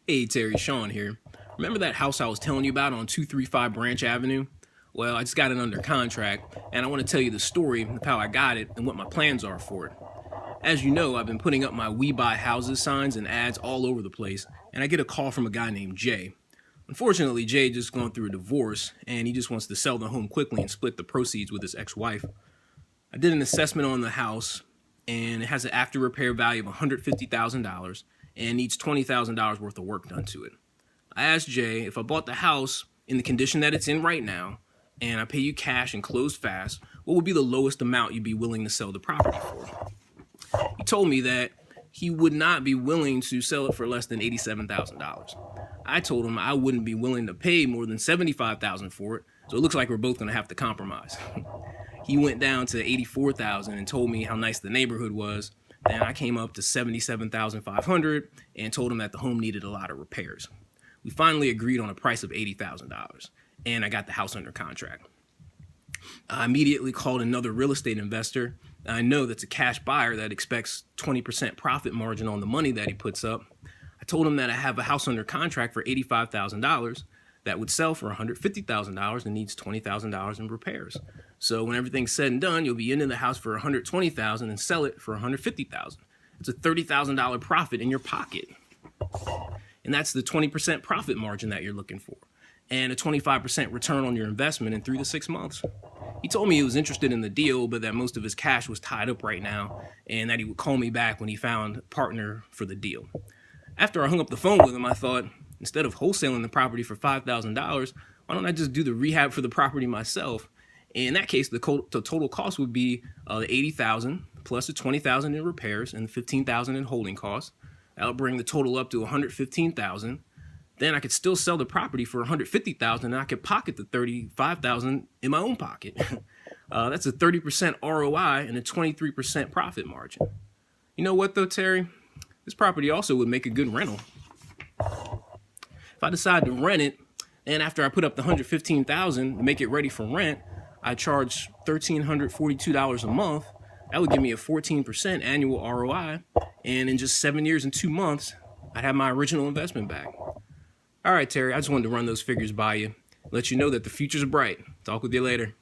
Hey Terry, Sean here. Remember that house I was telling you about on 235 Branch Avenue? Well, I just got it under contract, and I want to tell you the story of how I got it and what my plans are for it. As you know, I've been putting up my We Buy Houses signs and ads all over the place, and I get a call from a guy named Jay. Unfortunately, Jay just gone through a divorce, and he just wants to sell the home quickly and split the proceeds with his ex-wife. I did an assessment on the house, and it has an after repair value of $150,000 and needs $20,000 worth of work done to it. I asked Jay if I bought the house in the condition that it's in right now, and I pay you cash and close fast, what would be the lowest amount you'd be willing to sell the property for? He told me that he would not be willing to sell it for less than $87,000. I told him I wouldn't be willing to pay more than $75,000 for it, so it looks like we're both going to have to compromise. He went down to $84,000 and told me how nice the neighborhood was. Then I came up to $77,500 and told him that the home needed a lot of repairs. We finally agreed on a price of $80,000, and I got the house under contract. I immediately called another real estate investor. I know that's a cash buyer that expects 20% profit margin on the money that he puts up. I told him that I have a house under contract for $85,000 that would sell for $150,000 and needs $20,000 in repairs. So when everything's said and done, you'll be into the house for $120,000 and sell it for $150,000. It's a $30,000 profit in your pocket. And that's the 20% profit margin that you're looking for, and a 25% return on your investment in 3 to 6 months. He told me he was interested in the deal, but that most of his cash was tied up right now, and that he would call me back when he found a partner for the deal. After I hung up the phone with him, I thought, instead of wholesaling the property for $5,000, why don't I just do the rehab for the property myself? In that case, the total cost would be the $80,000 plus the $20,000 in repairs and the $15,000 in holding costs. That'll bring the total up to $115,000. Then I could still sell the property for $150,000, and I could pocket the $35,000 in my own pocket. That's a 30% ROI and a 23% profit margin. You know what though, Terry? This property also would make a good rental. If I decide to rent it, and after I put up the $115,000 to make it ready for rent, I charge $1,342 a month. That would give me a 14% annual ROI, and in just 7 years and 2 months, I'd have my original investment back. All right, Terry, I just wanted to run those figures by you, let you know that the future's bright. Talk with you later.